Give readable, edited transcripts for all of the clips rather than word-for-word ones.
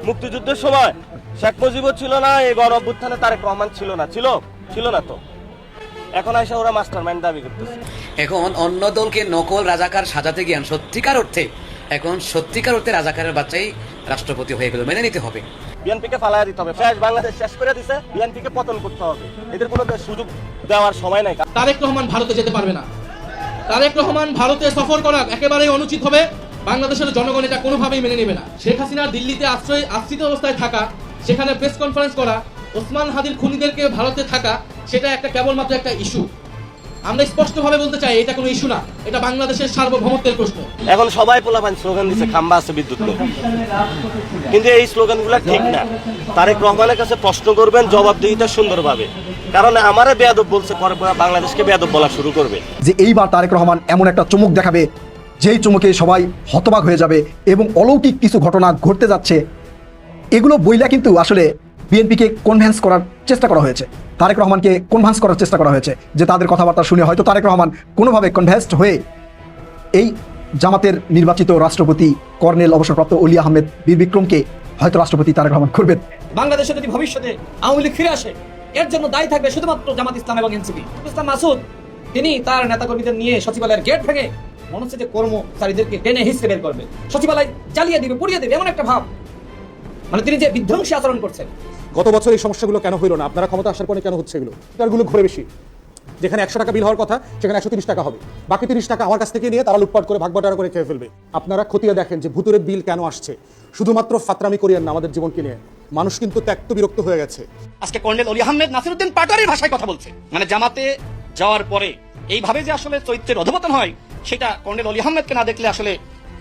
মুক্তিযুদ্ধের সময় শেখ মুজিবও ছিল না, এই গণ অভ্যুত্থানে তারেক রহমান ছিল না, ছিল না তো। এখন আইসা ওরা মাস্টার মাইন্ড দাবি করতেছে। এখন অন্য দলকে নকল রাজাকার সাজাতে গিয়ে সত্যিকার অর্থে রাজাকারের বাচ্চাই রাষ্ট্রপতি হয়ে গেল, মেনে নিতে হবে। বিএনপিকে ফালাইয়া দিতে হবে, বাংলাদেশ শেষ করে দিছে, বিএনপিকে পতন করতে হবে। এদের কোনো সুযোগ দেওয়ার সময় নাই। তারেক রহমান ভারতে যেতে পারবে না। তারেক রহমান ভারতে সফর করা একেবারেই অনুচিত হবে। বাংলাদেশের জনগণ এটা কোনোভাবেই মেনে নেবে না। শেখ হাসিনা দিল্লিতে আশ্রিত অবস্থায় থাকা, সেখানে প্রেস কনফারেন্স করা, ওসমান হাদির খুনিদেরকে ভারতে থাকা, সেটা একটা কেবলমাত্র একটা ইস্যু। আমরা স্পষ্টভাবে বলতে চাই এটা কোনো ইস্যু না, এটা বাংলাদেশের সার্বভৌমত্বের প্রশ্ন। এখন সবাই পোলাপান স্লোগান দিচ্ছে খাম্বা আছে বিদ্যুৎ নেই, কিন্তু এই স্লোগানগুলো ঠিক না। তারেক রহমানের কাছে প্রশ্ন করবেন, জবাবদিহিতা সুন্দরভাবে। কারণ আমারে বেয়াদব বলছে, পরে বাংলাদেশকে বেয়াদব বলা শুরু করবে। যে এইবার তারেক রহমান এমন একটা চমক দেখাবে, যেই চমকে সবাই হতবাক হয়ে যাবে এবং অলৌকিক কিছু ঘটনা ঘটতে যাচ্ছে। এগুলো বইলা কিন্তু আসলে বিএনপিকে কনভিন্স করার চেষ্টা করা হয়েছে, তারেক রহমানকে কনভিন্স করার চেষ্টা করা হয়েছে, যে তাদের কথাবার্তা শুনে হয়তো তারেক রহমান কোনোভাবে কনভিন্সড হয়ে এই জামাতের নির্বাচিত রাষ্ট্রপতি কর্নেল অবসরপ্রাপ্ত অলি আহমেদ বীর বিক্রমকে হয়তো রাষ্ট্রপতি তারেক রহমান করবেন। বাংলাদেশে যদি ভবিষ্যতে আওয়ামী লীগ ফিরে আসে, এর জন্য দায়ী থাকবে শুধুমাত্র জামাত ইসলাম এবং এনসিপি। ইসলাম মাসুদ তিনি তার নেতাকর্মীদের নিয়ে সচিবালয়ের গেট ভেঙে মনে হচ্ছে যে কর্মচারীদেরকে টেনে হিসেবে বের করবে, সচিবালয় জ্বালিয়ে দিবে, পুড়িয়ে দেবে, এমন একটা ভাব। মানে তিনি যে বিধ্বংসী আচরণ করছেন। গত বছর এই সমস্যাগুলো কেন হইল না? আপনারা ক্ষমতা আসার পরে কেন হচ্ছে এগুলো? এগুলো ঘুরে বেশি। যেখানে 100 টাকা বিল হওয়ার কথা সেখানে 130 টাকা হবে, বাকি 30 টাকা আমার কাছ থেকে নিয়ে তারা লুটপাট করে ভাগবাটোয়ারা করে খেয়ে ফেলবে। আপনারা খতিয়ে দেখেন যে ভুতুরে বিল কেন আসছে। শুধুমাত্র ফাতরামি করিয়েন না আমাদের জীবনকে নিয়ে। মানুষ কিন্তু ত্যক্ত বিরক্ত হয়ে গেছে। আজকে কর্নেল অলি আহমেদ নাসিরউদ্দিন পাটোয়ারির ভাষায় কথা বলছে। মানে জামাতে যাওয়ার পরে এইভাবে যে আসলে চরিত্রের অধঃপতন হয়, সেটা কর্নেল অলি আহমেদকে না দেখলে আসলে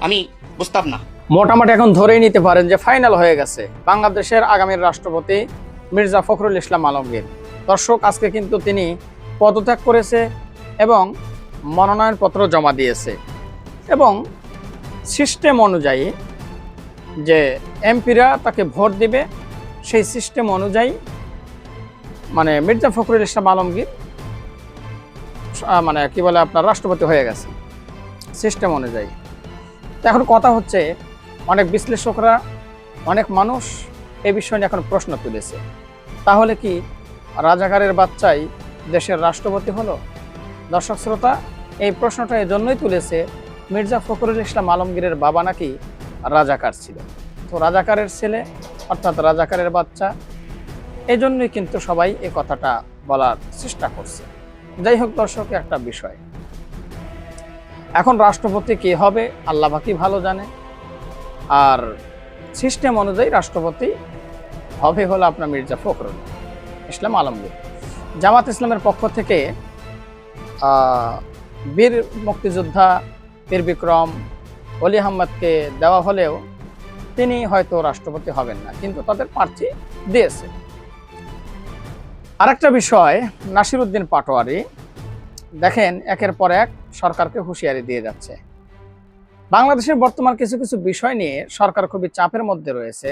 আমি বুঝতাম না। মোটামুটি এখন ধরেই নিতে পারেন যে ফাইনাল হয়ে গেছে বাংলাদেশের আগামীর রাষ্ট্রপতি মির্জা ফখরুল ইসলাম আলমগীর। দর্শক, আজকে কিন্তু তিনি পদত্যাগ করেছে এবং মনোনয়নপত্র জমা দিয়েছে এবং সিস্টেম অনুযায়ী যে এমপিরা তাকে ভোট দিবে, সেই সিস্টেম অনুযায়ী মানে মির্জা ফখরুল ইসলাম আলমগীর মানে কি বলে আপনার রাষ্ট্রপতি হয়ে গেছে সিস্টেম অনুযায়ী। এখন কথা হচ্ছে, অনেক বিশ্লেষকরা, অনেক মানুষ এই বিষয় নিয়ে এখন প্রশ্ন তুলেছে, তাহলে কি রাজাকারের বাচ্চাই দেশের রাষ্ট্রপতি হলো? দর্শক শ্রোতা, এই প্রশ্নটা এজন্যই তুলেছে, মির্জা ফখরুল ইসলাম আলমগীরের বাবা নাকি রাজাকার ছিল। তো রাজাকারের ছেলে অর্থাৎ রাজাকারের বাচ্চা, এই জন্যই কিন্তু সবাই এই কথাটা বলার চেষ্টা করছে। যাই হোক দর্শক, একটা বিষয়, এখন রাষ্ট্রপতি কে হবে আল্লাহ পাকই ভালো জানে। আর সিস্টেম অনুযায়ী রাষ্ট্রপতি হবে হলো আপনার মির্জা ফখরুল ইসলাম আলমগীর। জামাত ইসলামের পক্ষ থেকে বীর মুক্তিযোদ্ধা বীর বিক্রম অলি আহমদকে দেওয়া হলেও তিনি হয়তো রাষ্ট্রপতি হবেন না, কিন্তু তাদের প্রার্থী দিয়েছে। আরেকটা বিষয়, নাসিরউদ্দিন পাটোয়ারি দেখেন একের পর এক সরকারকে হুঁশিয়ারি দিয়ে যাচ্ছে। বাংলাদেশের বর্তমান কিছু কিছু বিষয় নিয়ে সরকার খুবই চাপের মধ্যে রয়েছে।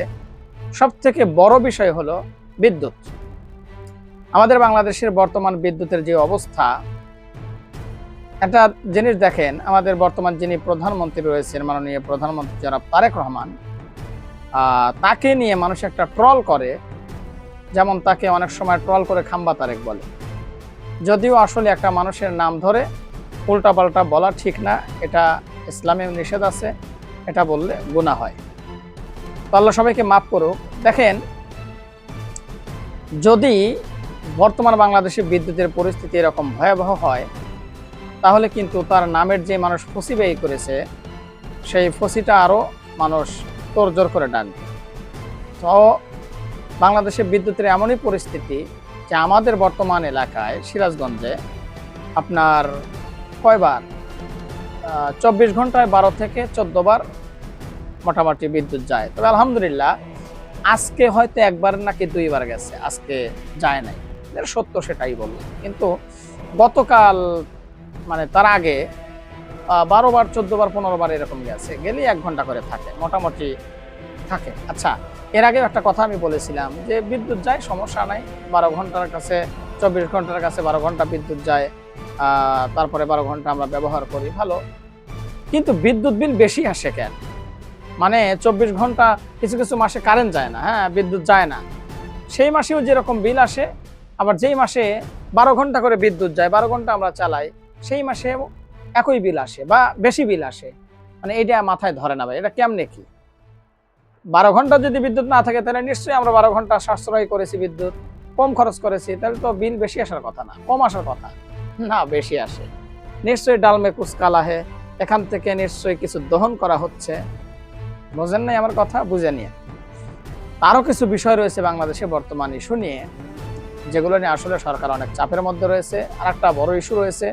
সব থেকে বড় বিষয় হলো বিদ্যুৎ। আমাদের বাংলাদেশের বর্তমান বিদ্যুতের যে অবস্থা, একটা জিনিস দেখেন, আমাদের বর্তমান যিনি প্রধানমন্ত্রী রয়েছেন মাননীয় প্রধানমন্ত্রী জনাব তারেক রহমান, তাকে নিয়ে মানুষ একটা ট্রল করে, যেমন তাকে অনেক সময় ট্রল করে খাম্বা তারেক বলে। যদিও আসলে একটা মানুষের নাম ধরে উল্টাপাল্টা বলা ঠিক না, এটা ইসলামে নিষেধ আছে, এটা বললে গুনাহ হয়। তো আল্লাহ সবাইকে মাফ করুক। দেখেন, যদি বর্তমান বাংলাদেশে বিদ্যুতের পরিস্থিতি এরকম ভয়াবহ হয়, তাহলে কিন্তু তার নামের যে মানুষ ফসি ব্যয় করেছে, সেই ফসিটা আরও মানুষ তোড়জোড় করে ডাকবে। তো বাংলাদেশে বিদ্যুতের এমনই পরিস্থিতি যে আমাদের বর্তমান এলাকায় সিরাজগঞ্জে আপনার কয়বার 24 ঘন্টায় 12 থেকে 14 বার মোটামুটি বিদ্যুৎ যায়। তবে আলহামদুলিল্লাহ আজকে হয়তো একবার নাকি 2 বার গেছে, আজকে যায় নাই, সত্য সেটাই বলল। কিন্তু গতকাল মানে তার আগে 12 বার 14 বার 15 বার এরকম গেছে, গেলে 1 ঘন্টা করে থাকে মোটামুটি থাকে। আচ্ছা, এর আগে একটা কথা আমি বলেছিলাম যে বিদ্যুৎ যায়, সমস্যা নাই, 12 ঘন্টার কাছে 24 ঘন্টার কাছে 12 ঘন্টা বিদ্যুৎ যায়, তারপরে 12 ঘন্টা আমরা ব্যবহার করি, ভালো। কিন্তু বিদ্যুৎ বিল বেশি আসে কেন? মানে 24 ঘন্টা কিছু কিছু মাসে কারেন্ট যায় না, হ্যাঁ, বিদ্যুৎ যায় না, সেই মাসেও যেরকম বিল আসে, আবার যেই মাসে 12 ঘন্টা করে বিদ্যুৎ যায়, 12 ঘন্টা আমরা চালাই, সেই মাসে একই বিল আসে বা বেশি বিল আসে। মানে এটা মাথায় ধরে না ভাই, এটা কেমনে কি? 12 ঘন্টা যদি বিদ্যুৎ না থাকে তাহলে নিশ্চয়ই আমরা 12 ঘন্টা সাশ্রয় করেছি, বিদ্যুৎ কম খরচ করেছি, তাহলে তো বিল বেশি আসার কথা না, কম আসার কথা না, বেশি আসে। নিশ্চয়ই ডাল মে কুছ কালা হে, এখান থেকে নিশ্চয়ই কিছু দহন করা হচ্ছে। বোঝেন নাই আমার কথা? বুঝে নিয়ে আরও কিছু বিষয় রয়েছে বাংলাদেশে বর্তমান ইস্যু নিয়ে, যেগুলো নিয়ে আসলে সরকার অনেক চাপের মধ্যে রয়েছে। আর একটা বড় ইস্যু রয়েছে,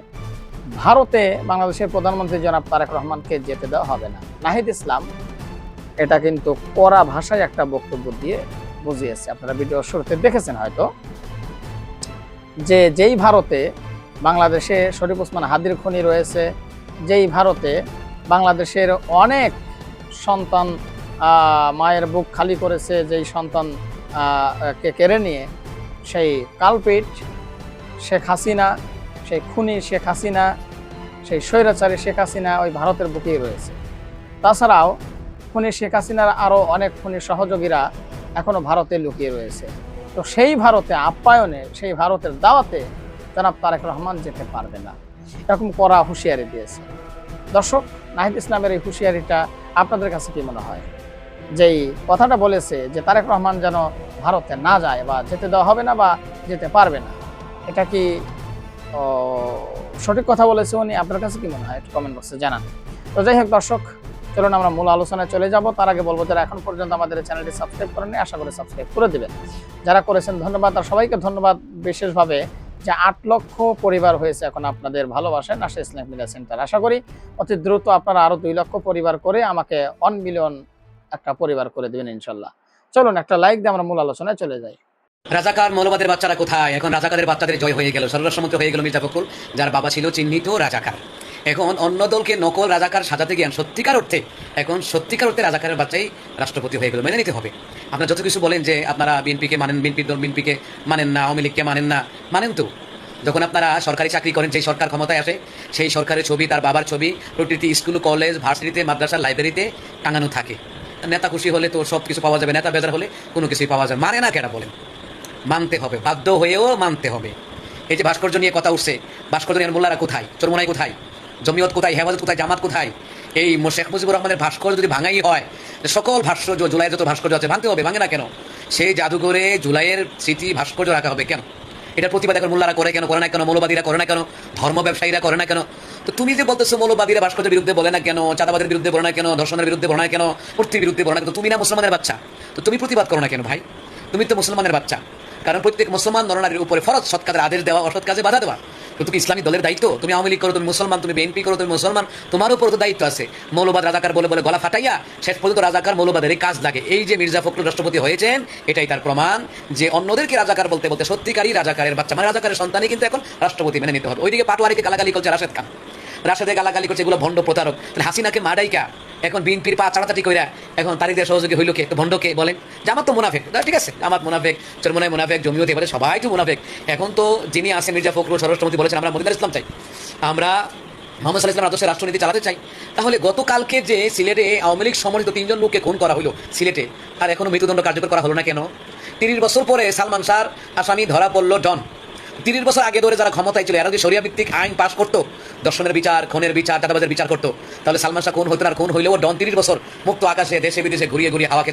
ভারতে বাংলাদেশের প্রধানমন্ত্রী জনাব তারেক রহমানকে যেতে দেওয়া হবে না। নাহিদ ইসলাম এটা কিন্তু কড়া ভাষায় একটা বক্তব্য দিয়ে বুঝিয়েছে, আপনারা ভিডিও শুরুতে দেখেছেন হয়তো, যে যেই ভারতে বাংলাদেশে শরীফ ওসমান হাদির খনি রয়েছে, যেই ভারতে বাংলাদেশের অনেক সন্তান মায়ের বুক খালি করেছে, যেই সন্তান কে কেড়ে নিয়ে সেই কালপিট শেখ হাসিনা, সেই খুনি শেখ হাসিনা, সেই স্বৈরাচারী শেখ হাসিনা ওই ভারতের বুকেই রয়েছে। তাছাড়াও খুনি শেখ হাসিনার আরও অনেক খুনি সহযোগীরা এখনও ভারতে লুকিয়ে রয়েছে। তো সেই ভারতে আপ্যায়নে, সেই ভারতের দাওয়াতে জনাব তারেক রহমান যেতে পারবে না, এরকম কড়া হুঁশিয়ারি দিয়েছে। দর্শক, নাহিদ ইসলামের এই হুঁশিয়ারিটা আপনাদের কাছে কি মনে হয়? যেই কথাটা বলেছে যে তারেক রহমান যেন ভারতে না যায় বা যেতে দেওয়া হবে না বা যেতে পারবে না, এটা কি সঠিক কথা বলেছে উনি? আপনার কাছে কি মনে হয় একটু কমেন্ট বক্সে জানান। তো যাই হোক দর্শক, চলুন আমরা মূল আলোচনায় চলে যাব। তার আগে বলবো, যারা এখন পর্যন্ত আমাদের চ্যানেলটি সাবস্ক্রাইব করেননি, আশা করি সাবস্ক্রাইব করে দেবেন। যারা করেছেন ধন্যবাদ, আর সবাইকে ধন্যবাদ বিশেষভাবে যে 8 লক্ষ পরিবার হয়েছে এখন আপনাদের ভালোবাসায় নাশা ইসলামিক মিডিয়া সেন্টার। আশা করি অতি দ্রুত আপনারা আরো 2 লক্ষ পরিবার করে আমাকে 1 মিলিয়ন একটা পরিবার করে দেবেন ইনশাল্লাহ। চলুন একটা লাইক দিয়ে আমরা মূল আলোচনায় চলে যাই। রাজাকার মৌলবাদের বাচ্চারা কোথায়? এখন রাজাকারের বাচ্চাদের জয় হয়ে গেল, স্বরাষ্ট্রমন্ত্রী হয়ে গেল মির্জা ফখরুল, যার বাবা ছিল চিহ্নিত রাজাকার। এখন অন্য দলকে নকল রাজাকার সাজাতে গিয়ে সত্যিকার অর্থে রাজাকারের বাচ্চাই রাষ্ট্রপতি হয়ে গেল। মেনে নিতে হবে। আপনারা যত কিছু বলেন যে আপনারা বিএনপিকে মানেন, বিএনপিকে মানেন না, আওয়ামী লীগকে মানেন না, মানেন তো। যখন আপনারা সরকারি চাকরি করেন, যেই সরকার ক্ষমতায় আসে, সেই সরকারের ছবি, তার বাবার ছবি প্রতিটি স্কুল, কলেজ, ভার্সিটিতে, মাদ্রাসার লাইব্রেরিতে টাঙানো থাকে। নেতা খুশি হলে তো সব কিছু পাওয়া যাবে, নেতা বেজার হলে কোনো কিছুই পাওয়া যাবে। মানে না কেন বলেন? মানতে হবে, বাধ্য হয়েও মানতে হবে। এই যে ভাস্কর্য নিয়ে কথা উঠছে, ভাস্কর্য নিয়ে মোল্লারা কোথায়, চরমোনাই কোথায়, জমিয়ত কোথায়, হেফাজত কোথায়, জামাত কোথায়? এই শেখ মুজিবুর রহমানের ভাস্কর্য যদি ভাঙাই হয়, সকল ভাস্কর্য, জুলাইয়ের যত ভাস্কর্য আছে ভাঙতে হবে। ভাঙে না কেন? সেই জাদুঘরে জুলাইয়ের স্মৃতি ভাস্কর্য রাখা হবে কেন? এটার প্রতিবাদ এখন মোল্লারা করে কেন, করে না কেন? মৌলবাদীরা করে না কেন? ধর্ম ব্যবসায়ীরা করে না কেন? তো তুমি যে বলতেছো মৌলবাদীরা ভাস্কর্যের বিরুদ্ধে বলে না কেন, চাঁদাবাদের বিরুদ্ধে বলে না কেন, ধর্ষণের বিরুদ্ধে বলে না কেন, মূর্তির বিরুদ্ধে বলে না কেন? তুমি না মুসলমানের বাচ্চা, তো তুমি প্রতিবাদ করো না কেন ভাই? তুমি তো মুসলমানের বাচ্চা। কারণ প্রত্যেক মুসলমান নরনারীর উপরে ফরজ সৎ কাজের আদেশ দেওয়া, অসৎ কাজে বাধা দেওয়া। তো তুমি ইসলামী দলের দায়িত্ব, তুমি আওয়ামী লীগ করো, তুমি মুসলমান, তুমি বিএনপি করো, তুমি মুসলমান, তোমার উপর তো দায়িত্ব আছে। মৌলবাদ রাজাকার বলে বলে গলা ফাটাইয়া শেষ পর্যন্ত রাজাকার মৌলবাদের কাজ লাগে। এই যে মির্জা ফখরুল রাষ্ট্রপতি হয়েছেন, এটাই তার প্রমাণ যে অন্যদেরকে রাজাকার বলতে বলতে সত্যিকারই রাজাকারের বাচ্চা, মানে রাজাকারের সন্তানই কিন্তু এখন রাষ্ট্রপতি মেনে নিতে হবে। ওইদিকে পাটোয়ারিকে গালাগালি করছে রাশেদ খান, রাশেদে গালাগালি করছে, এগুলো ভণ্ড প্রতারক। তাহলে হাসিনাকে মাডাইকা এখন বিএনপির পা চাটাচাটি কইরা এখন তারিখদের সহযোগী হইল কে? ভণ্ডকে বলেন। জামাত তো মুনাফেক, ঠিক আছে, জামাত মুনাফেক, চরমোনাই মুনাফেক, জমিয়ত, এবারে সবাই তো মুনাফেক। এখন তো যিনি আছেন মির্জা ফখরুল স্বরাষ্ট্রমন্ত্রী বলেছেন আমরা মদিনার ইসলাম চাই, আমরা মোহাম্মদ সাল্লাল্লাহু আলাইহি ওয়াসাল্লামের আদর্শে রাষ্ট্রনীতি চালাতে চাই। তাহলে গতকালকে যে সিলেটে আওয়ামী লীগ সমর্থিত 3 জন লোককে খুন করা হলো সিলেটে, আর এখনো মৃত্যুদণ্ড কার্যকর করা হলো না কেন? 30 বছর পরে সালমান শাহর আসামি ধরা পড়লো ডন। 30 বছর আগে ধরে যারা ক্ষমতায় ছিল, এরা যদি শরিয়া ভিত্তিক আইন পাশ করতো, দর্শনের বিচার, খুনের বিচার, চাঁদাবাজের বিচার করতো, তাহলে সালমান শাহ খুন হতো না। আর খুন হইলেও ডন 30 বছর মুক্ত আকাশে দেশে বিদেশে ঘুরিয়ে ঘুরিয়ে হাওয়া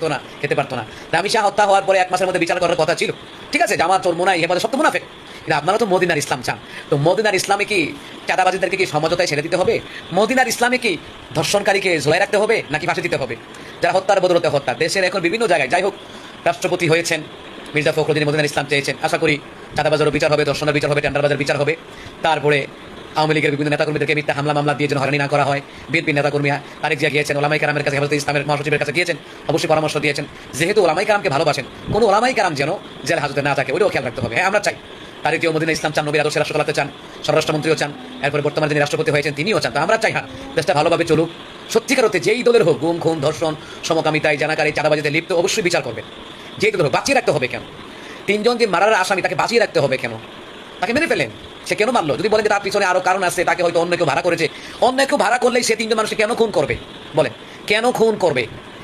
খেতে পারতো না। রামি শাহ হত্যা হওয়ার পরে 1 মাসের মধ্যে বিচার করার কথা ছিল, ঠিক আছে। জামাত, চরমোনাই, হেফাজত সব তো মুনাফেক। কিন্তু আপনারা তো মদিনার ইসলাম চান। তো মদিনার ইসলামে কি চাঁদাবাজিদেরকে কি সমঝোতায় ছেড়ে দিতে হবে? মদিনার ইসলামে কি ধর্ষণকারীকে ঝোলাই রাখতে হবে নাকি ফাঁসি দিতে হবে? যারা হত্যার বদলতে হত্যা, দেশের এখন বিভিন্ন জায়গায়, যাই হোক, রাষ্ট্রপতি হয়েছেন মির্জা ফখরুল, যিনি মদিনার ইসলাম চেয়েছেন। আশা করি চাঁদাবাজারও বিচার হবে, ধর্ষণের বিচার হবে, টেন্ডারবাজার বিচার হবে। তারপরে আওয়ামী লীগের বিভিন্ন নেতাকর্মীদেরকে মিথ্যা হামলা মামলা দিয়ে যেন হয়রানি না করা হয়। বিএনপি নেতাকর্মী তারেক জিয়া গিয়েছেন, ওলামাই কেরামের কাছে, হেফাজতে ইসলামের মহাসচিবের কাছে গিয়েছেন, অবশ্যই পরামর্শ দিয়েছেন। যেহেতু ওলামাই কেরামকে ভালোবাসেন, কোনো ওলামাই কেরাম যেন জেল হাজতে না থাকে, ওইটাও খেয়াল রাখতে হবে। হ্যাঁ, আমরা চাই তারেক জিয়া মদিনা ইসলাম চান, নবীর আদর্শে রাষ্ট্র চালাতে চান, স্বরাষ্ট্রমন্ত্রীও চান, এরপরে বর্তমানে যিনি রাষ্ট্রপতি হয়েছেন তিনিও চান। তো আমরা চাই হ্যাঁ দেশটা ভালোভাবে চলুক। সত্যিকার অর্থে যেই দলের হোক, গুম, খুন, ধর্ষণ, সমকামিতায়, জানাকারী, চাঁদাবাজিতে লিপ্ত, অবশ্যই বিচার করবে। যেই দলের হোক, বাঁচিয়ে রাখতে হবে কেন? 3 জন যে মারার আসামি, তাকে বাঁচিয়ে রাখতে হবে কেন? তাকে মেরে ফেলেন, সে কেন মারলো? যদি বলেন যে তার পিছনে আরো কারণ আছে, তাকে হয়তো অন্য কেউ ভাড়া করেছে, অন্য কেউ ভাড়া করলেই সে 3 জন মানুষকে কেন খুন করবে? বলেন, কেন খুন করবে?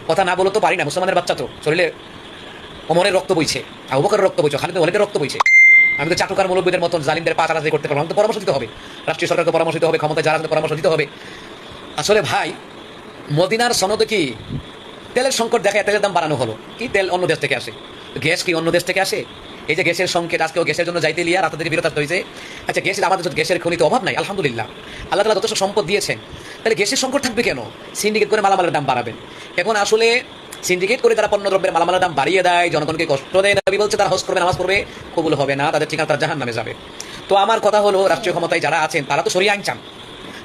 কথা না বলো তো পারি না, মুসলমানের বাচ্চা তো, শরীরে ওমরের রক্ত বইছে, আবু বকরের রক্ত বইছে, খালিদ ওয়ালিদের রক্ত বইছে। আমি তো চাটুকার মুরব্বীদের মতন জালিমদের পা চালাচালি করতে পারবো না। তো পরামর্শ দিতে হবে, রাষ্ট্রীয় সরকারকে পরামর্শ দিতে হবে, ক্ষমতায় যারা আছে পরামর্শ দিতে হবে। আসলে ভাই, মদিনার সনদে কি তেলের সংকট দেখায় তেলের দাম বাড়ানো হলো? কি তেল অন্য দেশ থেকে আসে? গ্যাস কি অন্য দেশ থেকে আসে? এই যে গ্যাসের সংকট, আজকেও গ্যাসের জন্য যাইতে লিয়া রাস্তা থেকে বিরত আসতে হয়েছে। আচ্ছা, গ্যাসের আমাদের গ্যাসের খনিতে অভাব নাই, আলহামদুলিল্লাহ, আল্লাহ তাআলা যথেষ্ট সম্পদ দিয়েছেন, তাহলে গ্যাসের সংকট থাকবে কেন? সিন্ডিকেট করে মালামালের দাম বাড়াবেন। এখন আসলে সিন্ডিকেট করে তারা পণ্যদ্রব্যের মালামালের দাম বাড়িয়ে দেয়, জনগণকে কষ্ট দেয়, নবী বলছে তারা হজ করবে, নামাজ পড়বে, কবুল হবে না, তাদের ঠিকানা তারা জাহান্নামে যাবে। তো আমার কথা হলো, রাষ্ট্রীয় ক্ষমতায় যারা আছেন তারা তো শরিয়া আইন চান,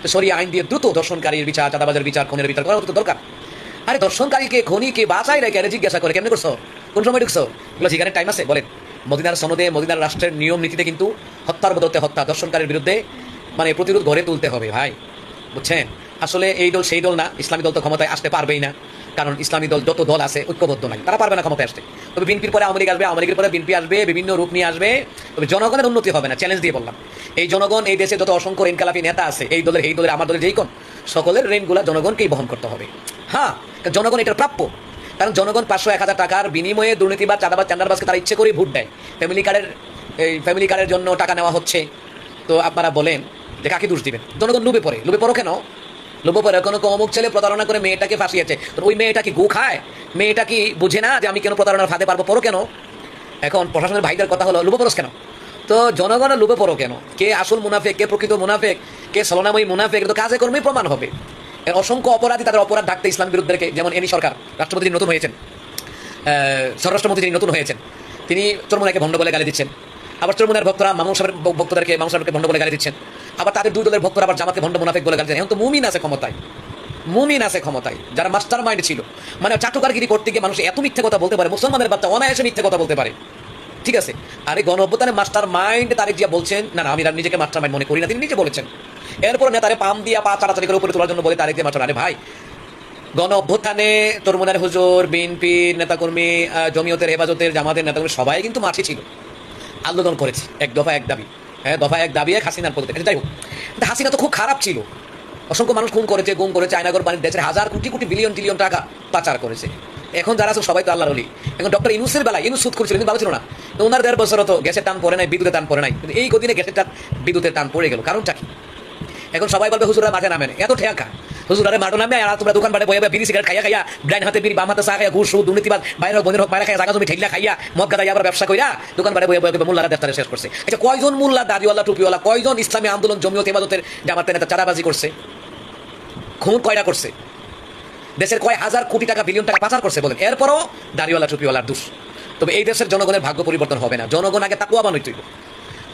তো শরিয়া আইন দিয়ে দ্রুত দর্শনকারীর বিচার, চাঁদাবাজের বিচার, খুনের বিচার করা তো দরকার। আরে দর্শনকারীকে খনিকে বাঁচাই রেখে জিজ্ঞাসা করে কেমনি করছো, কোন সময় ঢুকছো, এগুলো জিজ্ঞাসার টাইম আছে? বলেন। মদিনার সনদে, মদিনার রাষ্ট্রের নিয়ম নীতিতে কিন্তু হত্যার বদলতে হত্যা, দর্শনকারীর বিরুদ্ধে মানে প্রতিরোধ গড়ে তুলতে হবে ভাই, বুঝছেন? আসলে এই দল সেই দল না, ইসলামী দল তো ক্ষমতায় আসতে পারবেই না, কারণ ইসলামী দল যত দল আছে ঐক্যবদ্ধ নাই, তারা পারবে না ক্ষমতায় আসতে। তবে বিএনপির পরে আওয়ামী লীগ আসবে, আওয়ামী লীগের পরে বিএনপি আসবে, বিভিন্ন রূপ নিয়ে আসবে, তবে জনগণের উন্নতি হবে না, চ্যালেঞ্জ দিয়ে বললাম। এই জনগণ, এই দেশে যত অসংখ্য ইনকালাফি নেতা আছে, এই দলের, এই দলের, আমার দলের, যেই কোন, সকলের ঋণগুলা জনগণকেই বহন করতে হবে। হ্যাঁ, জনগণ এটার প্রাপ্য, কারণ জনগণ 500-1000 টাকার বিনিময়ে দুর্নীতিবাদ, চাঁদাবাজ, চান্দারবাজকে তারা ইচ্ছে করে ভোট দেয়। ফ্যামিলি কার্ডের জন্য টাকা নেওয়া হচ্ছে, তো আপনারা বলেন যে কাকে দোষ দিবেন? জনগণ লোভে পড়ে। লোভে পড়ো কেন? লোভে পড়ে কোনো অমুক ছেলে প্রতারণা করে মেয়েটাকে ফাঁসিয়েছে, তো ওই মেয়েটা কি গু খায়? মেয়েটা কি বুঝে না যে আমি কেন প্রতারণার ফাঁদে পারবো? পড়ো কেন? এখন প্রশাসনের ভাইদের কথা হলো, লোভে পড়োস কেন? তো জনগণের লোভে পড়ো কেন? কে আসল মুনাফেক, কে প্রকৃত মুনাফেক, কে ছলনাময়ী মুনাফেক, তো কাজে কর্মেই প্রমাণ হবে। এর অসংখ্য অপরাধী, তাদের অপরাধ ঢাকতে ইসলাম বিরুদ্ধে, যেমন এনি সরকার, রাষ্ট্রপতি যিনি নতুন হয়েছেন, স্বরাষ্ট্রমন্ত্রী যিনি নতুন হয়েছেন, তিনি চরমুনাকে ভণ্ড বলে গালি দিচ্ছেন। আবার চরমুনার ভক্তরা মামুন সাহেবের ভক্তদেরকে ভণ্ড বলে গালি দিচ্ছেন। আবার তাদের দুই দলের ভক্তরা আবার জামাতকে ভণ্ড মুনাফিক বলে গালি দিচ্ছেন। এখন তো মুমিন আছে ক্ষমতায়, মুমিন আছে ক্ষমতায়, যারা মাস্টার মাইন্ড ছিল, মানে চাটুকারগিরি করতে গিয়ে মানুষ এত মিথ্যে কথা বলতে পারে, মুসলমানের বাচ্চা অনায়াসে মিথ্যে কথা বলতে পারে, ঠিক আছে? আর এই গণ অভ্যুত্থানে মাস্টার মাইন্ড তারেক জিয়া বলছেন, না না আমি নিজেকে মাস্টার মাইন্ড মনে করি না, তিনি নিজে বলেছেন। এরপর নেতারে পাম দিয়া পা চাটাচাটি করে উপরে তোলার জন্য বলে তারেক জিয়া মাস্টার। আরে ভাই, গণ অভ্যুত্থানে চরমুনার হুজুর, বিএনপির নেতাকর্মী, জমিয়তের, হেফাজতের, জামাতের নেতাকর্মী সবাই কিন্তু মাঠে ছিল, আন্দোলন করেছে, এক দফা এক দাবি, দফা এক দাবি, এক হাসিনার পদত্যাগ। যাই হোক, হাসিনা তো খুব খারাপ ছিল, অসংখ্য মানুষ খুন করেছে, গুম করেছে, আয়নাগর বাণিজ্য, দেশের হাজার কোটি কোটি বিলিয়ন টিলিয়ন টাকা পাচার করেছে। এখন যারা আছে সবাই তো আল্লাহর ওলি। এখন ডক্টর ইউনূসের বেলায়, ইউনূস সুদ করেছিল কিন্তু ভালো ছিল না, তো ওনার 1.5 বছর তো গ্যাসের টান পড়ে নাই, বিদ্যুতের টান পড়ে নাই, কিন্তু এই গদিনে গ্যাসের টান, বিদ্যুতের টান পড়ে গেল, কারণটা কি? এখন সবাই বলবে হুজুরা মাঠে নামেন, এত ঠেকা হুজুরারে মাঠে নামে, আর তোমরা দোকান বাড়ে বয়ে বিড়ি সিগারেট খাইয়া খাইয়া, ব্রাইন হাতে বিড়ি, বাম হাতে চা খাইয়া, ঘুষ, সুদ, দুর্নীতিবাদ, বাইরে হোক বোনের হোক, বাইরে খাইয়া, জায়গা জমি ঠেকলা খাইয়া, মদ গাদা আবার ব্যবসা কইরা দোকান বাড়ে বয়ে বয়ে মোল্লারা দেশটারে শেষ করছে। আচ্ছা, কয়জন মোল্লা, দাড়িওয়ালা, টুপিওয়ালা, কয়জন ইসলামী আন্দোলন, জমিয়ত, হেফাজতের, জামাতের নেতা চাঁদাবাজি করছে, খুন কয়টা করছে, দেশের কয় হাজার কোটি টাকা, বিলিয়ন টাকা পাচার করছে বলেন? এরপরও দাড়িওয়ালা টুপিওয়ালার দোষ। তবে এই দেশের জনগণের ভাগ্য পরিবর্তন হবে না, জনগণ আগে তাকওয়াবান হইতে হইব।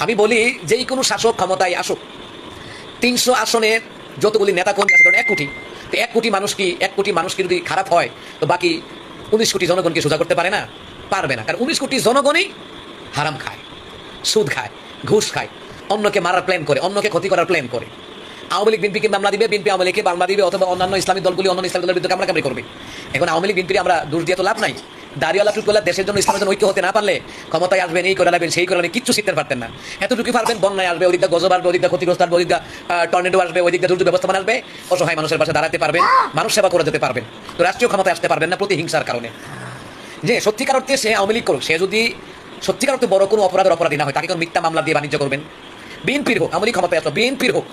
আমি বলি, যেই কোনো শাসক ক্ষমতায় আসুক, 300 আসনের যতগুলি নেতা কর্মী আছে, ধরুন 1 কোটি, তো 1 কোটি মানুষ কি, 1 কোটি মানুষ কি যদি খারাপ হয়, তো বাকি 19 কোটি জনগণকে সোজা করতে পারে না? পারবে না, কারণ 19 কোটি জনগণই হারাম খায়, সুদ খায়, ঘুষ খায়, অন্যকে মারার প্ল্যান করে, অন্যকে ক্ষতি করার প্ল্যান করে। আওয়ামী লীগ বিএনপিকে মামলা দিবে, বিএনপি আওয়ামী লীগকে মামলা দিবে, অথবা অন্যান্য ইসলামী দলগুলি অন্য ইসলামী দলের বিরুদ্ধে কামড়াকামড়ি করবে। এখন আওয়ামী লীগ বিএনপি আমরা দোষ দিয়ে তো লাভ নাই। দাড়িওয়ালা টুপিওয়ালা দেশের জন্য, ইসলামের জন্য ঐক্য হতে না পারলে ক্ষমতায় আসবেন, এই করে নেবেন, সেই করে নেবেন, কিচ্ছু শিখতে পারতেন না। এতটুকু পারবেন, বন্যায় আসবে, ওদিকটা গজব আসবে, ওদিকটা ক্ষতিগ্রস্ত আসবে, ওদিকটা টর্নেডো আসবে, ওদিকটা দুর্যোগ ব্যবস্থাপনা আসবে, অসহায় মানুষের পাশে দাঁড়াতে পারবেন, মানুষ সেবা করে যেতে পারবেন। তো রাষ্ট্রীয় ক্ষমতায় আসতে পারবেন না প্রতিহিংসার কারণে। যে সত্যিকার অর্থে সে আওয়ামী লীগ করুক, সে যদি সত্যিকার অর্থে বড় কোনো অপরাধী না হয়, তাকে কোনো মিথ্যা মামলা দিয়ে বাণিজ্য করবেন, বিএনপির হোক, আওয়ামী লীগ ক্ষমতায় আসলো, বিএনপির হোক,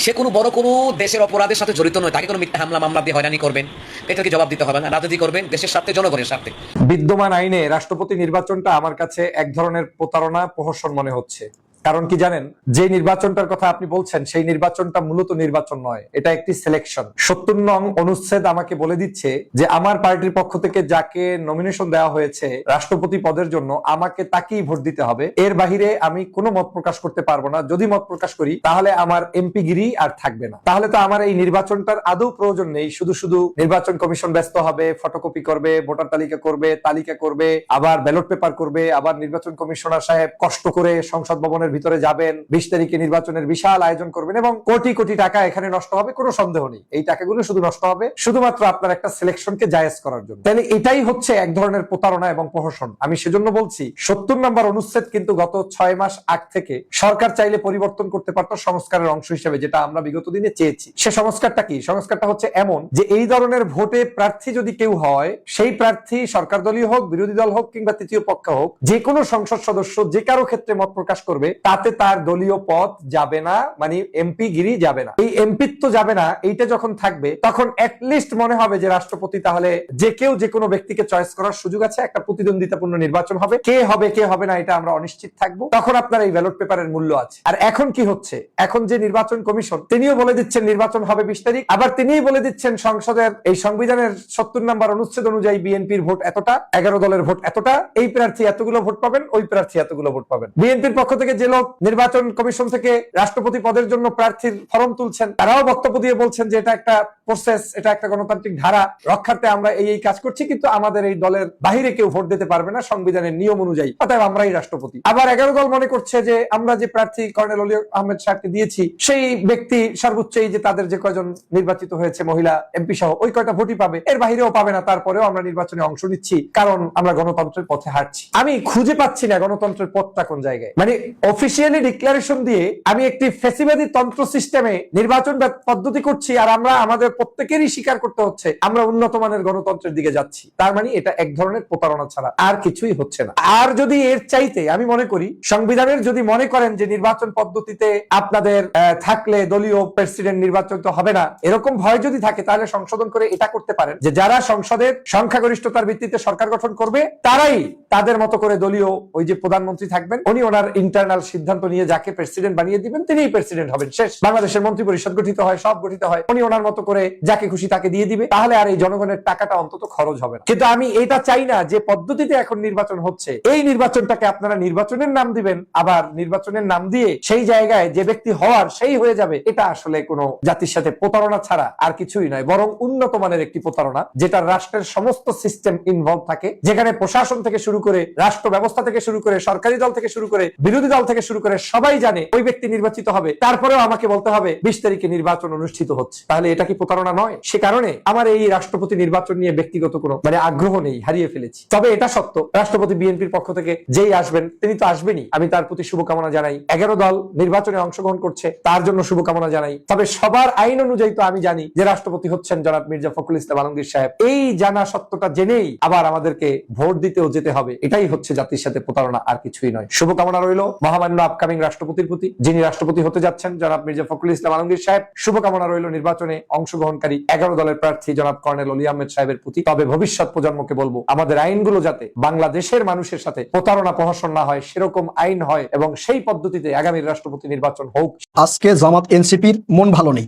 সে কোনো বড় কোনো দেশের অপরাধের সাথে জড়িত নয়, তাকে কোনো মিথ্যা হামলা মামলা দিয়ে হয়রানি করবেন, এটাকে জবাব দিতে হবে না। রাজনীতি করবেন দেশের স্বার্থে, জনগণের স্বার্থে। বিদ্যমান আইনে রাষ্ট্রপতি নির্বাচনটা আমার কাছে এক ধরনের প্রতারণা, প্রহসন মনে হচ্ছে। কারণ কি জানেন, যে নির্বাচনটার কথা আপনি বলছেন, সেই নির্বাচনটা মূলত নির্বাচন নয়, এটা একটি সিলেকশন। ৭০ নং অনুচ্ছেদ আমাকে বলে দিচ্ছে যে আমার পার্টির পক্ষ থেকে যাকে নমিনেশন দেওয়া হয়েছে রাষ্ট্রপতি পদের জন্য, আমাকে তাকেই ভোট দিতে হবে। এর বাহিরে আমি কোনো মত প্রকাশ করতে পারবো না। যদি মত প্রকাশ করি, তাহলে আমার এমপি গিরি আর থাকবে না। তাহলে তো আমার এই নির্বাচনটার আদৌ প্রয়োজন নেই। শুধু শুধু নির্বাচন কমিশন ব্যস্ত হবে, ফটোকপি করবে, ভোটার তালিকা করবে, আবার ব্যালট পেপার করবে, আবার নির্বাচন কমিশনার সাহেব কষ্ট করে সংসদ ভবনের ভিতরে যাবেন, 20 তারিখে নির্বাচনের বিশাল আয়োজন করবেন এবং কোটি কোটি টাকা এখানে নষ্ট হবে, কোনো সন্দেহ নেই। এই টাকাগুলো শুধু নষ্ট হবে শুধুমাত্র আপনার একটা সিলেকশনকে জায়েজ করার জন্য। তাহলে এটাই হচ্ছে এক ধরনের প্রতারণা এবং প্রহসন। আমি সেজন্য বলছি 70 নম্বর অনুচ্ছেদ কিন্তু গত 6 মাস আগ থেকে সরকার চাইলে পরিবর্তন করতে পারত সংস্কারের অংশ হিসেবে, যেটা আমরা বিগত দিনে চেয়েছি। সে সংস্কারটা কি? সংস্কারটা হচ্ছে এমন যে এই ধরনের ভোটে প্রার্থী যদি কেউ হয়, সেই প্রার্থী সরকার দলীয় হোক, বিরোধী দল হোক কিংবা তৃতীয় পক্ষ হোক, যে কোনো সংসদ সদস্য যে কারো ক্ষেত্রে মত প্রকাশ করবে তাতে তার দলীয় পদ যাবে না, মানে এমপি গিরি যাবে না। এই এমপিত্ব যাবে না, এইটা যখন থাকবে তখন অ্যাটলিস্ট মনে হবে যে রাষ্ট্রপতি তাহলে যে কেউ যে কোনো ব্যক্তিকে চয়েস করার সুযোগ আছে, একটা প্রতিদ্বন্দ্বিতাপূর্ণ নির্বাচন হবে, কে হবে কে হবে না এটা আমরা অনিশ্চিত থাকবো, তখন আপনার এই ব্যালট পেপারের মূল্য আছে। আর এখন কি হচ্ছে, এখন যে নির্বাচন কমিশন তিনিও বলে দিচ্ছেন নির্বাচন হবে 20 তারিখ, আবার তিনিই বলে দিচ্ছেন সংসদের এই সংবিধানের 70 নম্বর অনুচ্ছেদ অনুযায়ী বিএনপির ভোট এতটা, 11 দলের ভোট এতটা, এই প্রার্থী এতগুলো ভোট পাবেন, ওই প্রার্থী এতগুলো ভোট পাবেন। বিএনপির পক্ষ থেকে যে লোক নির্বাচন কমিশন থেকে রাষ্ট্রপতি পদের জন্য প্রার্থীর ফরম তুলছেন, তারাও বক্তব্য দিয়ে বলছেন যে এটা একটা প্রসেস, এটা একটা গণতান্ত্রিক ধারা রক্ষার্থে আমরা এই কাজ করছি, কিন্তু আমাদের এই দলের বাহিরে কেউ ভোট দিতে পারবে না সংবিধানের নিয়ম অনুযায়ী, অতএব আমরাই রাষ্ট্রপতি। আবার 11 দল মনে করছে যে আমরা যে প্রার্থী কর্নেল অলি আহমেদ সাহেবকে দিয়েছি, সেই ব্যক্তি সর্বোচ্চ এই যে তাদের যে কয়জন নির্বাচিত হয়েছে মহিলা এমপি সহ, ওই কয়টা ভোটই পাবে, এর বাহিরেও পাবে না, তারপরেও আমরা নির্বাচনে অংশ নিচ্ছি কারণ আমরা গণতন্ত্রের পথে হাঁটছি। আমি খুঁজে পাচ্ছি না গণতন্ত্রের পথটা কোন জায়গায়। মানে অফিসিয়ালি ডিক্লারেশন দিয়ে আমি একটি ফ্যাসিবাদী তন্ত্র সিস্টেমে নির্বাচন পদ্ধতি করছি, আর আমরা আমাদের প্রত্যেকেরই স্বীকার করতে হচ্ছে আমরা উন্নত মানের গণতন্ত্রের দিকে যাচ্ছি। তার মানে এটা এক ধরনের প্রতারণা ছাড়া আর কিছুই হচ্ছে না। আর যদি এর চাইতে আমি মনে করি সংবিধানের যদি মনে করেন যে নির্বাচন পদ্ধতিতে আপনাদের থাকলে দলীয় প্রেসিডেন্ট নির্বাচন তো হবে না, এরকম ভয় যদি থাকে, তাহলে সংশোধন করে এটা করতে পারেন যে যারা সংসদের সংখ্যাগরিষ্ঠতার ভিত্তিতে সরকার গঠন করবে তারাই তাদের মতো করে দলীয় ওই যে প্রধানমন্ত্রী থাকবেন, উনি ওনার ইন্টারনাল সিদ্ধান্ত নিয়ে যাকে প্রেসিডেন্ট বানিয়ে দিবেন তিনিই প্রেসিডেন্ট হবেন, শেষ। বাংলাদেশের মন্ত্রী পরিষদ গঠিত হয়, সব গঠিত হয়, উনি ওনার মতো করে যাকে খুশি তাকে দিয়ে দিবে, তাহলে আর এই জনগণের টাকাটা অন্তত খরচ হবে না। কিন্তু আমি এটা চাই না যে পদ্ধতিতে এখন নির্বাচন হচ্ছে, এই নির্বাচনটাকে আপনারা নির্বাচনের নাম দিবেন, আবার নির্বাচনের নাম দিয়ে সেই জায়গায় যে ব্যক্তি হওয়ার সেই হয়ে যাবে। এটা আসলে কোনো জাতির সাথে প্রতারণা ছাড়া আর কিছুই নয়, বরং উন্নত মানের একটি প্রতারণা, যেটা রাষ্ট্রের সমস্ত সিস্টেম ইনভলভ থাকে, যেখানে প্রশাসন থেকে শুরু করে রাষ্ট্র ব্যবস্থা থেকে শুরু করে সরকারি দল থেকে শুরু করে বিরোধী দল থেকে শুরু করে সবাই জানে ওই ব্যক্তি নির্বাচিত হবে, তারপরেও আমাকে বলতে হবে 20 তারিখে নির্বাচন অনুষ্ঠিত হচ্ছে। তাহলে এটা কি প্রতারণা নয়? সে কারণে আমার এই রাষ্ট্রপতি নির্বাচন নিয়ে ব্যক্তিগত কোনো আগ্রহ নেই, হারিয়ে ফেলেছি। তবে এটা সত্য, রাষ্ট্রপতি বিএনপির পক্ষ থেকে যেই আসবেন তিনি তো আসবেনই, আমি তার প্রতি শুভকামনা জানাই। 11 দল নির্বাচনে অংশগ্রহণ করছে, তার জন্য শুভকামনা জানাই। তবে সবার আইন অনুযায়ী তো আমি জানি যে রাষ্ট্রপতি হচ্ছেন জনাব মির্জা ফখরুল ইসলাম আলমগীর সাহেব। এই জানা সত্যটা জেনেই আবার আমাদেরকে ভোট দিতেও যেতে হবে, এটাই হচ্ছে জাতির সাথে প্রতারণা, আর কিছুই নয়। শুভকামনা রইল মহামান্য আপকামিং রাষ্ট্রপতির প্রতি, যিনি রাষ্ট্রপতি হতে যাচ্ছেন জনাব মির্জা ফখরুল ইসলাম আলমগীর সাহেব। শুভকামনা রইল নির্বাচনে অংশগ্রহণকারী 11 দলের প্রার্থী জনাব কর্নেল অলি আহমেদ সাহেবের প্রতি। তবে ভবিষ্যৎ প্রজন্মকে বলবো, আমাদের আইনগুলো যাতে বাংলাদেশের মানুষের সাথে প্রতারণা প্রহসন না হয়, সেরকম আইন হয় এবং সেই পদ্ধতিতে আগামীর রাষ্ট্রপতি নির্বাচন হোক। আজকে জামাত এনসিপির মন ভালো নেই।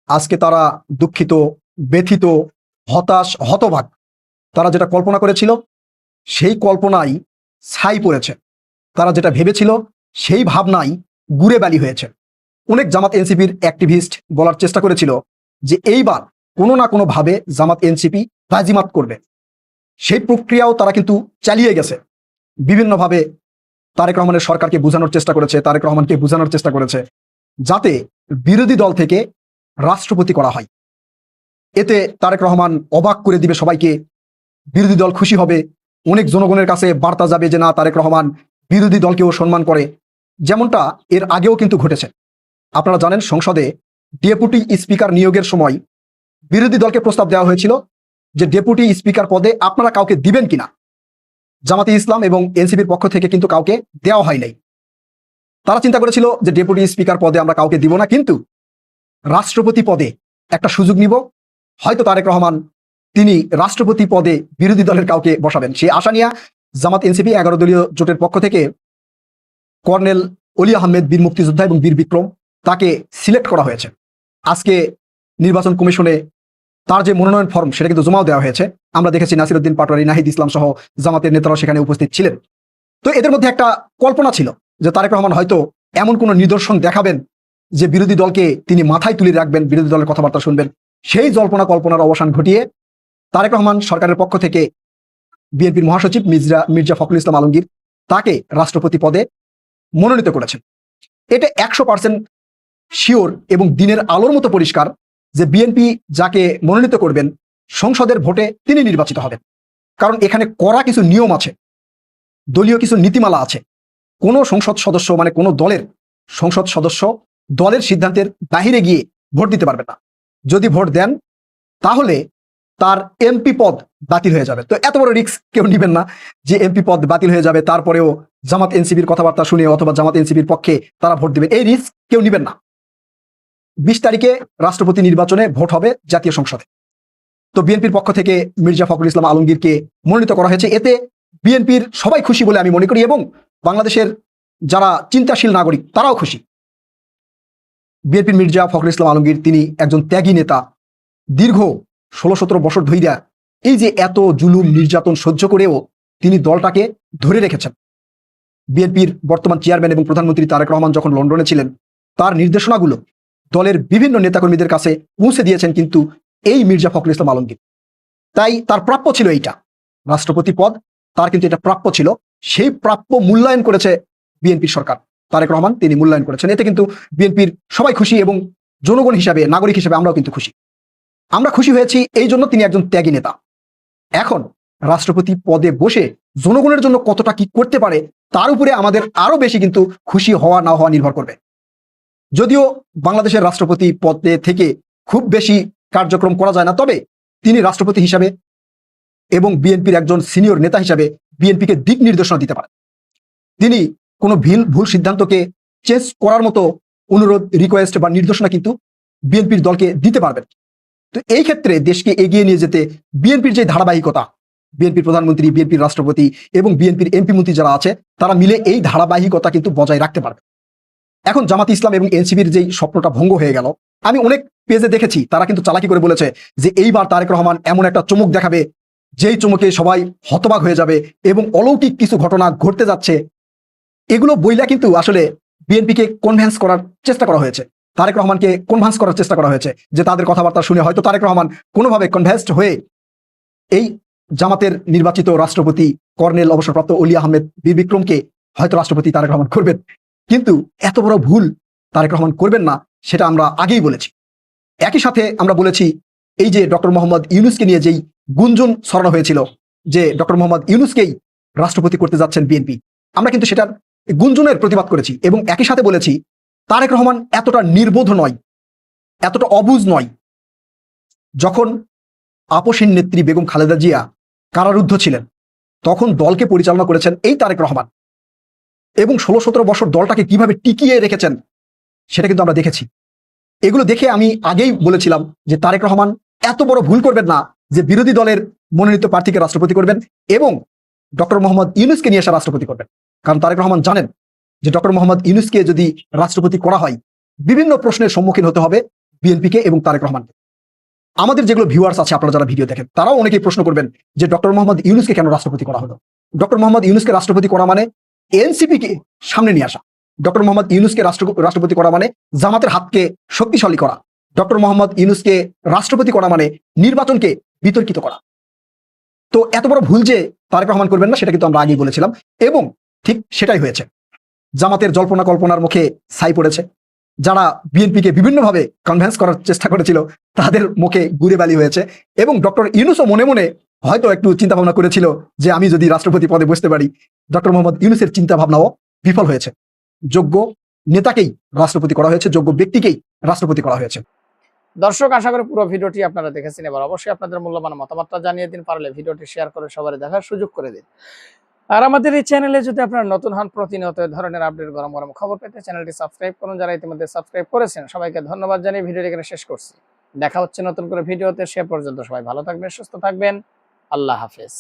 আজকে তারা দুঃখিত, ব্যথিত, হতাশ, হতবাক। তারা যেটা কল্পনা করেছিল সেই কল্পনাই ছাই পড়েছে। তারা যেটা ভেবেছিল সেই ভাবনাই গুড়ে বালি হয়েছে। অনেক জামাত এনসিপির অ্যাক্টিভিস্ট বলার চেষ্টা করেছিল যে এইবার কোনো না কোনো ভাবে জামাত এনসিপি বাজিমাত করবে। সেই প্রক্রিয়াও তারা কিন্তু চালিয়ে গেছে। বিভিন্নভাবে তারেক রহমানের সরকারকে বোঝানোর চেষ্টা করেছে, তারেক রহমানকে বোঝানোর চেষ্টা করেছে যাতে বিরোধী দল থেকে রাষ্ট্রপতি করা হয়। এতে তারেক রহমান অবাক করে দিবে সবাইকে, বিরোধী দল খুশি হবে, অনেক জনগণের কাছে বার্তা যাবে যে না, তারেক রহমান বিরোধী দলকেও সম্মান করে। যেমনটা এর আগেও কিন্তু ঘটেছে। আপনারা জানেন সংসদে ডেপুটি স্পিকার নিয়োগের সময় বিরোধী দলকে প্রস্তাব দেওয়া হয়েছিল যে ডেপুটি স্পিকার পদে আপনারা কাউকে দিবেন কিনা। জামাতে ইসলাম এবং এনসিপির পক্ষ থেকে কিন্তু কাউকে দেওয়া হয় নাই। তারা চিন্তা করেছিল যে ডেপুটি স্পিকার পদে আমরা কাউকে দিব না, কিন্তু রাষ্ট্রপতি পদে একটা সুযোগ নিব, হয়তো তারেক রহমান তিনি রাষ্ট্রপতি পদে বিরোধী দলের কাউকে বসাবেন। সেই আশা নিয়ে জামাত এনসিপি 11 দলীয় জোটের পক্ষ থেকে কর্নেল অলি আহমেদ বীর মুক্তিযোদ্ধা এবং বীর বিক্রম তাকে সিলেক্ট করা হয়েছে। আজকে নির্বাচন কমিশনে তার যে মনোনয়ন ফর্ম সেটা কিন্তু জমাও দেওয়া হয়েছে। আমরা দেখেছি নাসিরউদ্দিন পাটোয়ারি, নাহিদ ইসলাম সহ জামাতের নেতারাও সেখানে উপস্থিত ছিলেন। তো এদের মধ্যে একটা কল্পনা ছিল যে তারেক রহমান হয়তো এমন কোনো নিদর্শন দেখাবেন যে বিরোধী দলকে তিনি মাথায় তুলে রাখবেন, বিরোধী দলের কথাবার্তা শুনবেন। সেই জল্পনা কল্পনার অবসান ঘটিয়ে তারেক রহমান সরকারের পক্ষ থেকে বিএনপির মহাসচিব মির্জা ফখরুল ইসলাম আলমগীর তাকে রাষ্ট্রপতি পদে মনোনীত করেছেন। এটা 100% শিওর এবং দিনের আলোর মতো পরিষ্কার যে বিএনপি যাকে মনোনীত করবেন সংসদের ভোটে তিনি নির্বাচিত হবেন। কারণ এখানে কড়া কিছু নিয়ম আছে, দলীয় কিছু নীতিমালা আছে। কোনো সংসদ সদস্য মানে কোনো দলের সংসদ সদস্য দলের সিদ্ধান্তের বাহিরে গিয়ে ভোট দিতে পারবে না। যদি ভোট দেন তাহলে তার এমপি পদ বাতিল হয়ে যাবে। তো এত বড় রিস্ক কেউ নেবেন না যে এমপি পদ বাতিল হয়ে যাবে, তারপরেও জামাত এনসিপির কথাবার্তা শুনে অথবা জামাত এনসিপির পক্ষে তারা ভোট দেবে, এই রিস্ক কেউ নেবেন না। 20 তারিখে রাষ্ট্রপতি নির্বাচনে ভোট হবে জাতীয় সংসদে। তো বিএনপির পক্ষ থেকে মির্জা ফখরুল ইসলাম আলমগীরকে মনোনীত করা হয়েছে। এতে বিএনপির সবাই খুশি বলে আমি মনে করি এবং বাংলাদেশের যারা চিন্তাশীল নাগরিক তারাও খুশি। বিএনপির মির্জা ফখরুল ইসলাম আলমগীর তিনি একজন ত্যাগী নেতা। দীর্ঘ 16-17 বছর ধইরা এই যে এত জুলুম নির্যাতন সহ্য করেও তিনি দলটাকে ধরে রেখেছেন। বিএনপির বর্তমান চেয়ারম্যান এবং প্রধানমন্ত্রী তারেক রহমান যখন লন্ডনে ছিলেন তার নির্দেশনাগুলো দলের বিভিন্ন নেতাকর্মীদের কাছে পৌঁছে দিয়েছেন কিন্তু এই মির্জা ফখরুল ইসলাম আলমগীর। তাই তার প্রাপ্য ছিল এইটা, রাষ্ট্রপতি পদ তার কিন্তু এটা প্রাপ্য ছিল। সেই প্রাপ্য মূল্যায়ন করেছে বিএনপির সরকার, তারেক রহমান তিনি মূল্যায়ন করেছেন। এতে কিন্তু বিএনপির সবাই খুশি এবং জনগণ হিসাবে নাগরিক হিসেবে আমরাও কিন্তু খুশি। আমরা খুশি হয়েছি এই জন্য তিনি একজন ত্যাগী নেতা। এখন রাষ্ট্রপতি পদে বসে জনগণের জন্য কতটা কি করতে পারে তার উপরে আমাদের আরো বেশি কিন্তু খুশি হওয়া না হওয়া নির্ভর করবে। যদিও বাংলাদেশের রাষ্ট্রপতি পদে থেকে খুব বেশি কার্যক্রম করা যায় না, তবে তিনি রাষ্ট্রপতি হিসাবে এবং বিএনপির একজন সিনিয়র নেতা হিসাবে বিএনপিকে দিক নির্দেশনা দিতে পারেন। তিনি কোনো ভুল সিদ্ধান্তকে চেঞ্জ করার মতো অনুরোধ, রিকোয়েস্ট বা নির্দেশনা কিন্তু বিএনপির দলকে দিতে পারবেন। তো এই ক্ষেত্রে দেশকে এগিয়ে নিয়ে যেতে বিএনপির যে ধারাবাহিকতা, বিএনপির প্রধানমন্ত্রী, বিএনপির রাষ্ট্রপতি এবং বিএনপির এমপি মন্ত্রী যারা আছে তারা মিলে এই ধারাবাহিকতা কিন্তু বজায় রাখতে পারবে। এখন জামাত ইসলাম এবং এনসিপির যেই স্বপ্নটা ভঙ্গ হয়ে গেল, আমি অনেক পেজে দেখেছি তারা কিন্তু চালাকি করে বলেছে যে এইবার তারেক রহমান এমন একটা চমক দেখাবে যেই চমকে সবাই হতবাক হয়ে যাবে এবং অলৌকিক কিছু ঘটনা ঘটতে যাচ্ছে। এগুলো বইলা কিন্তু আসলে বিএনপিকে কনভিন্স করার চেষ্টা করা হয়েছে, তারেক রহমানকে কনভিন্স করার চেষ্টা করা হয়েছে যে তাদের কথাবার্তা শুনে হয়তো তারেক রহমান কোনোভাবে কনভিন্সড হয়ে এই জামাতের নির্বাচিত রাষ্ট্রপতি কর্নেল অবসরপ্রাপ্ত অলি আহমেদ বীর বিক্রমকে হয়তো রাষ্ট্রপতি তারেক রহমান করবেন। কিন্তু এত বড় ভুল তারেক রহমান করবেন না, সেটা আমরা আগেই বলেছি। একই সাথে আমরা বলেছি এই যে ডক্টর মোহাম্মদ ইউনূসকে নিয়ে যেই গুঞ্জন ছড়ানো হয়েছিল যে ডক্টর মোহাম্মদ ইউনূসকেই রাষ্ট্রপতি করতে যাচ্ছেন বিএনপি, আমরা কিন্তু সেটার গুঞ্জনের প্রতিবাদ করেছি এবং একই সাথে বলেছি তারেক রহমান এতটা নির্বোধ নয়, এতটা অবুঝ নয়। যখন আপসীন নেত্রী বেগম খালেদা জিয়া কারারুদ্ধ ছিলেন তখন দলকে পরিচালনা করেছেন এই তারেক রহমান এবং 16-17 বছর দলটাকে কিভাবে টিকিয়ে রেখেছেন সেটা কিন্তু আমরা দেখেছি। এগুলো দেখে আমি আগেই বলেছিলাম যে তারেক রহমান এত বড় ভুল করবেন না যে বিরোধী দলের মনোনীত প্রার্থীকে রাষ্ট্রপতি করবেন এবং ডক্টর মোহাম্মদ ইউনূসকে নিয়ে এসে রাষ্ট্রপতি করবেন। কারণ তারেক রহমান জানেন যে ডক্টর মোহাম্মদ ইউনূসকে যদি রাষ্ট্রপতি করা হয় বিভিন্ন প্রশ্নের সম্মুখীন হতে হবে বিএনপিকে এবং তারেক রহমানকে। আমাদের যেগুলো ভিউয়ার্স আছে, আপনারা যারা ভিডিও দেখেন, তারাও অনেকেই প্রশ্ন করবেন যে ডক্টর মোহাম্মদ ইউনূসকে কেন রাষ্ট্রপতি করা হলো। ডক্টর মোহাম্মদ ইউনূসকে রাষ্ট্রপতি করা মানে এনসিপিকে সামনে নিয়ে আসা। ডক্টর মোহাম্মদ ইউনূসকে রাষ্ট্রপতি করা মানে জামাতের হাতকে শক্তিশালী করা। ডক্টর মোহাম্মদ ইউনূসকে রাষ্ট্রপতি করা মানে নির্বাচনকে বিতর্কিত করা। তো এত বড় ভুল যে তারেক রহমান করবেন না সেটা কিন্তু আমরা আগেই বলেছিলাম এবং ঠিক সেটাই হয়েছে। জামাতের জল্পনা কল্পনার মুখে ছাই পড়েছে। যারা বিএনপিকে বিভিন্নভাবে কনভিন্স করার চেষ্টা করেছিল তাদের মুখে গুড়ে বালি হয়েছে এবং ডক্টর ইউনূসও মনে মনে হয়তো একটু চিন্তা ভাবনা করেছিল যে আমি যদি রাষ্ট্রপতি পদে বসতে পারি। ডক্টর মোহাম্মদ ইউনূসের চিন্তা ভাবনাও বিফল হয়েছে। যোগ্য নেতাকেই রাষ্ট্রপতি করা হয়েছে, যোগ্য ব্যক্তিকেই রাষ্ট্রপতি করা হয়েছে। দর্শক, আশা করি পুরো ভিডিওটি আপনারা দেখেছেন। এবার অবশ্যই আপনাদের মূল্যবান মতামতটা জানিয়ে দিন, পারলে ভিডিওটি শেয়ার করে সবার দেখার সুযোগ করে দিন। আর আমাদের এই চ্যানেলে যদি আপনারা নতুন হন, প্রতিনিয়ত এই ধরনের আপডেট গরম গরম খবর পেতে চ্যানেলটি সাবস্ক্রাইব করুন। যারা ইতিমধ্যে সাবস্ক্রাইব করেছেন সবাইকে ধন্যবাদ জানিয়ে ভিডিওটি এখানে শেষ করছি। দেখা হচ্ছে নতুন করে ভিডিওতে, সে পর্যন্ত সবাই ভালো থাকবেন, সুস্থ থাকবেন। আল্লাহ হাফেজ।